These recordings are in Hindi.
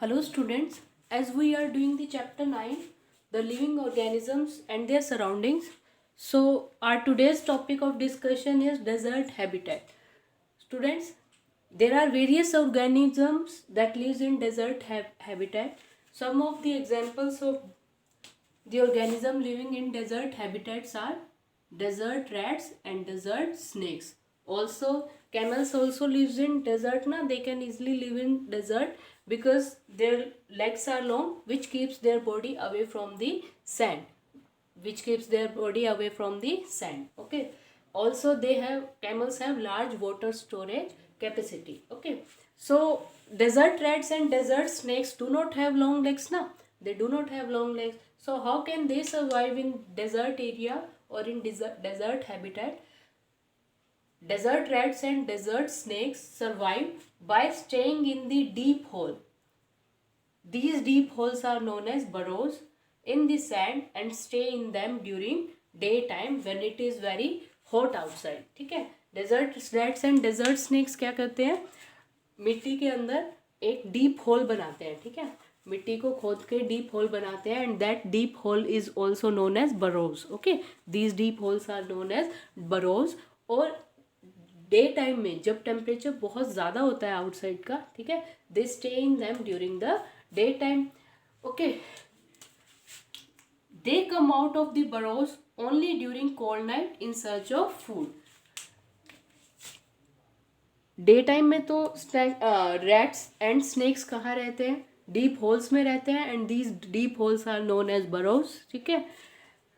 Hello students, as we are doing the chapter 9, the living organisms and their surroundings. So our today's topic of discussion is desert habitat. Students, there are various organisms that lives in desert habitat. Some of the examples of the organism living in desert habitats are desert rats and desert snakes. Also, camels also lives in desert. They can easily live in desert because their legs are long, which keeps their body away from the sand. Okay. Also, camels have large water storage capacity. Okay. So desert rats and desert snakes do not have long legs. They do not have long legs. So how can they survive in desert area or in desert habitat? Desert rats and desert snakes survive by staying in the deep hole. These deep holes are known as burrows in the sand and stay in them during daytime when it is very hot outside. ठीक है. Desert rats and desert snakes क्या करते हैं? मिट्टी के अंदर एक डीप होल बनाते हैं. ठीक है, मिट्टी को खोद के डीप होल बनाते हैं and that deep hole is also known as burrows. Okay, these deep holes are known as burrows. और डे टाइम में जब टेम्परेचर बहुत ज़्यादा होता है आउटसाइड का, ठीक है, they stay in them during the day time. Okay, they come out of the burrows only during cold night in search of food. Day time में तो रैट्स एंड स्नेक्स कहाँ रहते हैं? डीप होल्स में रहते हैं and these deep holes are known as burrows. ठीक है,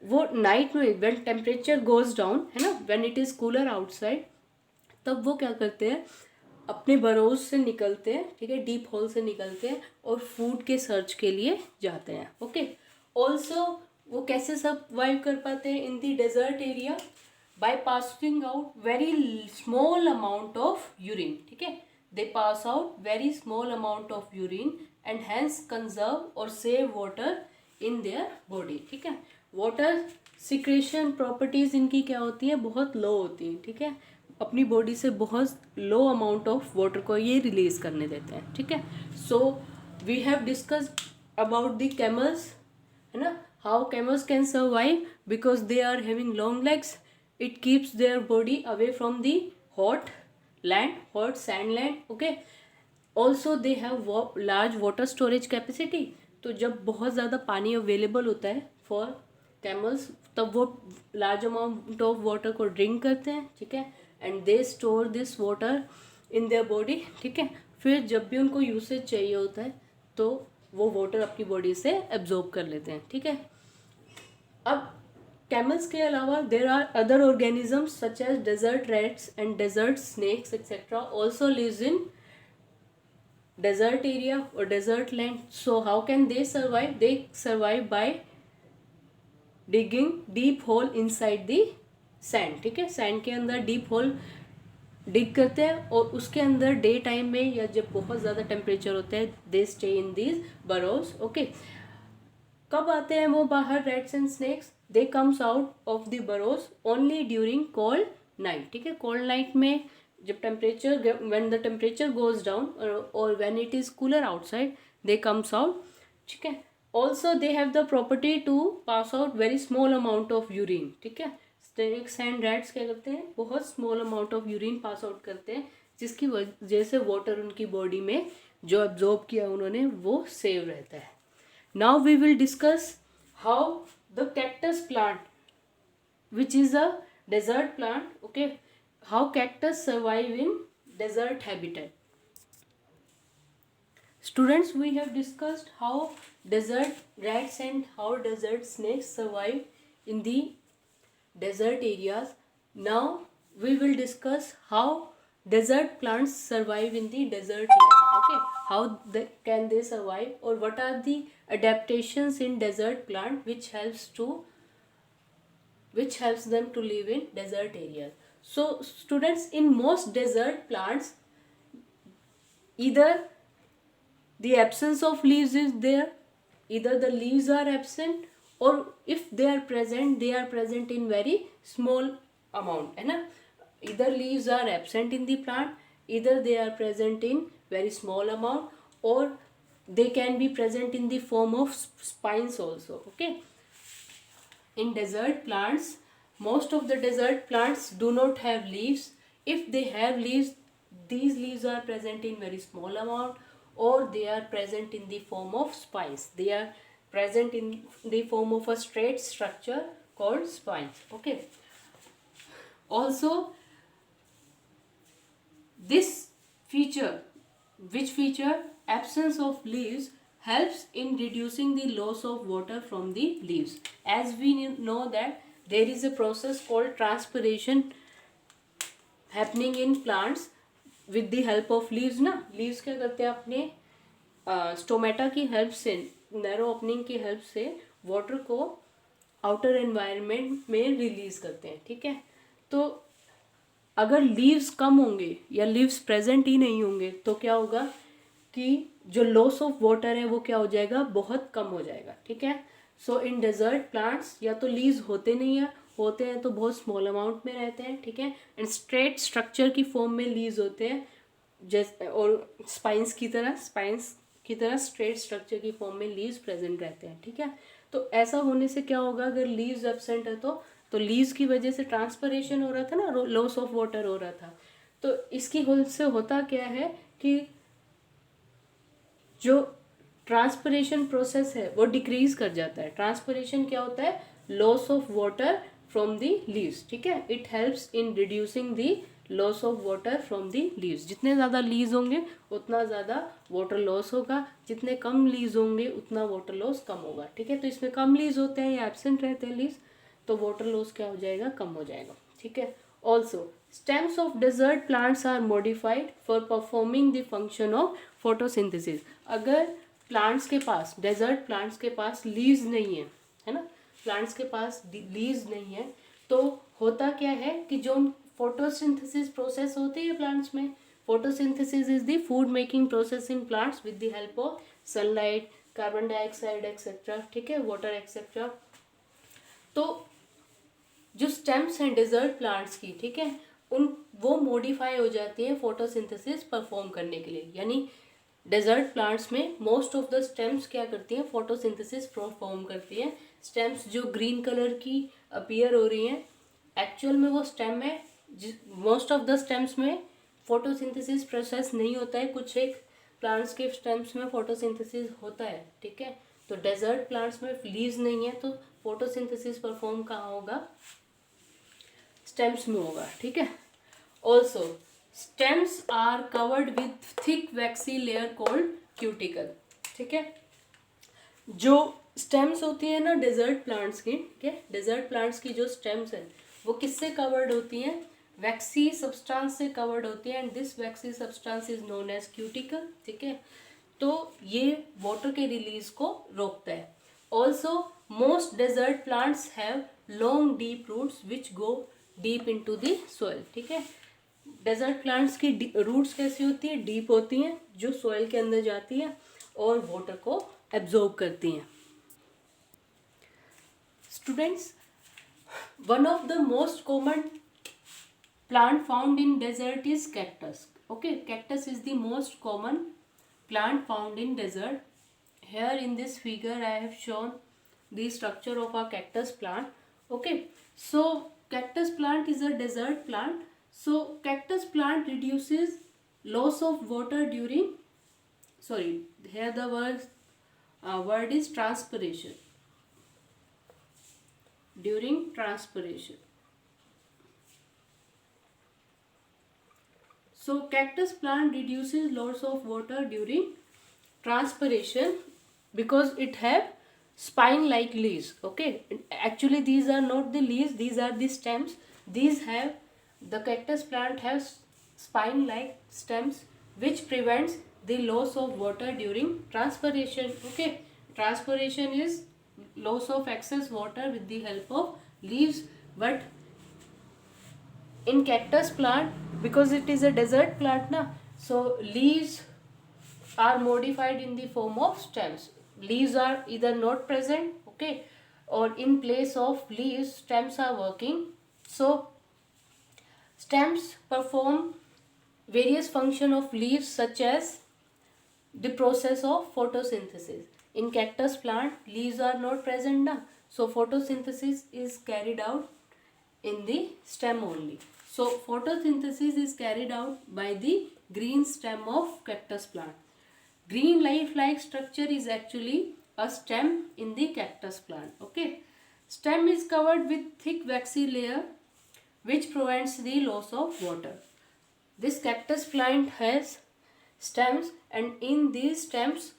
वो नाइट में व्हेन टेम्परेचर गोज डाउन, है ना, when it is cooler outside, तब वो क्या करते हैं? अपने बरोज से निकलते हैं. ठीक है, डीप होल से निकलते हैं और फूड के सर्च के लिए जाते हैं. ओके, ऑल्सो वो कैसे सर्वाइव कर पाते हैं in the desert area? by passing out very small amount of urine. ठीक है, they pass out very small amount of urine and hence conserve or save water in their body. ठीक है, वाटर सिक्रेशन प्रॉपर्टीज इनकी क्या होती है? बहुत लो होती हैं. ठीक है, अपनी बॉडी से बहुत लो अमाउंट ऑफ वाटर को ये रिलीज करने देते हैं. ठीक है, so we have discussed about the camels, है ना, how camels can survive because they are having long legs. It keeps their body away from the hot sand land. Okay, also they have large water storage capacity. तो जब बहुत ज़्यादा पानी अवेलेबल होता है फॉर कैमल्स, तब वो लार्ज अमाउंट ऑफ वाटर को ड्रिंक करते हैं. ठीक है, and they store this water in their body. ठीक है, फिर जब भी उनको यूसेज चाहिए होता है तो वो वाटर अपनी बॉडी से एब्जॉर्ब कर लेते हैं. ठीक है, अब कैमल्स के अलावा there are other organisms such as desert rats and desert snakes etcetera also lives in desert area और desert land. So how can they survive? They survive by digging deep hole inside the sand. ठीक है, सैंड के अंदर डीप होल डिग करते हैं और उसके अंदर डे टाइम में या जब बहुत ज़्यादा टेम्परेचर होता है they stay in these burrows. Okay, कब आते हैं वो बाहर rats and snakes? They comes out of the burrows only during cold night. ठीक है, कोल्ड नाइट में जब temperature when the temperature goes down और when it is cooler outside they comes out. ठीक है, also they have the property to pass out very small amount of urine. ठीक है, स्नेक्स एंड रैट्स क्या करते हैं? बहुत small amount of urine pass out करते हैं जिसकी वजह से वाटर उनकी बॉडी में जो एब्जॉर्ब किया उन्होंने वो सेव रहता है. Now we will discuss how the cactus plant, which is a desert plant, okay, how cactus survive in desert habitat. Students, we have discussed how desert rats and how desert snakes survive in the desert areas. Now we will discuss how desert plants survive in the desert land. Okay, how can they survive or what are the adaptations in desert plant which helps them to live in desert areas. So students, in most desert plants either the absence of leaves is there, either the leaves are absent, or if they are present in very small amount, है ना. Either leaves are absent in the plant, either they are present in very small amount, or they can be present in the form of spines also. Okay, in desert plants, most of the desert plants do not have leaves. If they have leaves, these leaves are present in very small amount, or they are present in the form of spines. They are present in the form of a straight structure called spines. Okay, also this feature, which feature, absence of leaves, helps in reducing the loss of water from the leaves. As we know that there is a process called transpiration happening in plants with the help of leaves ना. leaves क्या करते हैं, अपने स्टोमेटा की हेल्प से, नैरो ओपनिंग की हेल्प से वाटर को आउटर एनवायरनमेंट में रिलीज करते हैं. ठीक है, तो अगर लीव्स कम होंगे या लीव्स प्रेजेंट ही नहीं होंगे तो क्या होगा कि जो लॉस ऑफ वाटर है वो क्या हो जाएगा, बहुत कम हो जाएगा. ठीक है, सो इन डेजर्ट प्लांट्स या तो लीव्स होते नहीं है, होते हैं तो बहुत स्मॉल अमाउंट में रहते हैं. ठीक है, एंड स्ट्रेट स्ट्रक्चर की फॉर्म में लीव्स होते हैं, जैसे और स्पाइंस की तरह स्ट्रेट स्ट्रक्चर की फॉर्म में लीव्स प्रेजेंट रहते हैं. ठीक है, तो ऐसा होने से क्या होगा, अगर लीव्स एब्सेंट है तो लीव्स की वजह से ट्रांसपरेशन हो रहा था ना, लॉस ऑफ वाटर हो रहा था. तो इसकी हेल्प से होता क्या है कि जो ट्रांसपरेशन प्रोसेस है वो डिक्रीज कर जाता है. ट्रांसपरेशन क्या होता है, loss of water from the leaves. ठीक है, it helps in reducing the loss of water from the leaves. जितने ज़्यादा लीव्स होंगे उतना ज़्यादा वाटर लॉस होगा, जितने कम लीव्स होंगे उतना वाटर लॉस कम होगा. ठीक है, तो इसमें कम लीव्स होते हैं या एब्सेंट रहते हैं लीव्स, तो वाटर लॉस क्या हो जाएगा, कम हो जाएगा. ठीक है, also stems of desert plants are modified for performing the function of photosynthesis. अगर प्लांट्स के पास, डेजर्ट प्लांट्स के पास लीव्स नहीं है ना, प्लांट्स के पास लीव्स नहीं है, तो होता क्या है कि जो फोटोसिंथेसिस प्रोसेस होती है प्लांट्स में, photosynthesis is the food making process in plants with the help of sunlight, carbon dioxide etcetera. ठीक है, वाटर एक्सेट्रा. तो जो स्टेम्स हैं डेजर्ट प्लांट्स की, ठीक है, वो मॉडिफाई हो जाती है फोटोसिंथेसिस परफॉर्म करने के लिए. यानी डेजर्ट प्लांट्स में मोस्ट ऑफ द स्टेम्स क्या करती हैं, फोटोसिंथेसिस परफॉर्म करती हैं. स्टेम्स जो ग्रीन कलर की अपीयर हो रही हैं, एक्चुअल में वो स्टेम है. मोस्ट ऑफ द स्टेम्स में फोटोसिंथेसिस प्रोसेस नहीं होता है, कुछ एक प्लांट्स के स्टेम्स में फोटोसिंथेसिस होता है. ठीक है, तो डेजर्ट प्लांट्स में लीव्स नहीं है तो फोटोसिंथेसिस परफॉर्म कहाँ होगा, स्टेम्स में होगा. ठीक है, also stems are covered with thick waxy layer called cuticle. ठीक है, जो स्टेम्स होती है ना डेजर्ट प्लांट्स की, ठीक है, डेजर्ट प्लांट्स की जो स्टेम्स है वो किससे कवर्ड होती हैं, वैक्सी सब्सटेंस से कवर्ड होती है, and this waxy substance is known as cuticle. ठीक है, तो ये वाटर के रिलीज को रोकता है. Also most desert plants have long deep roots which go deep into the soil. ठीक है, डेजर्ट प्लांट्स की रूट्स कैसी होती है, डीप होती हैं, जो सोइल के अंदर जाती है और वाटर को एब्जॉर्ब करती हैं. Students, one of the most common plant found in desert is cactus. Okay, cactus is the most common plant found in desert. Here in this figure I have shown the structure of a cactus plant. Okay, so cactus plant is a desert plant. So cactus plant reduces loss of water during, sorry, here the word is transpiration, during transpiration. So cactus plant reduces loss of water during transpiration because it have spine like leaves. Okay, actually these are not the leaves, these are the stems. These have, the cactus plant has spine like stems which prevents the loss of water during transpiration. Okay, transpiration is loss of excess water with the help of leaves, but in cactus plant, because it is a desert plant na, so leaves are modified in the form of stems. Leaves are either not present, okay, or in place of leaves stems are working. So stems perform various function of leaves such as the process of photosynthesis. In cactus plant, leaves are not present now, so photosynthesis is carried out in the stem only. So photosynthesis is carried out by the green stem of cactus plant. Green leaf-like structure is actually a stem in the cactus plant. Okay, stem is covered with thick waxy layer which prevents the loss of water. This cactus plant has stems, and in these stems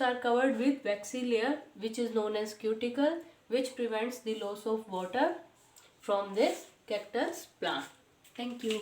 are covered with waxy layer which is known as cuticle, which prevents the loss of water from this cactus plant. Thank you.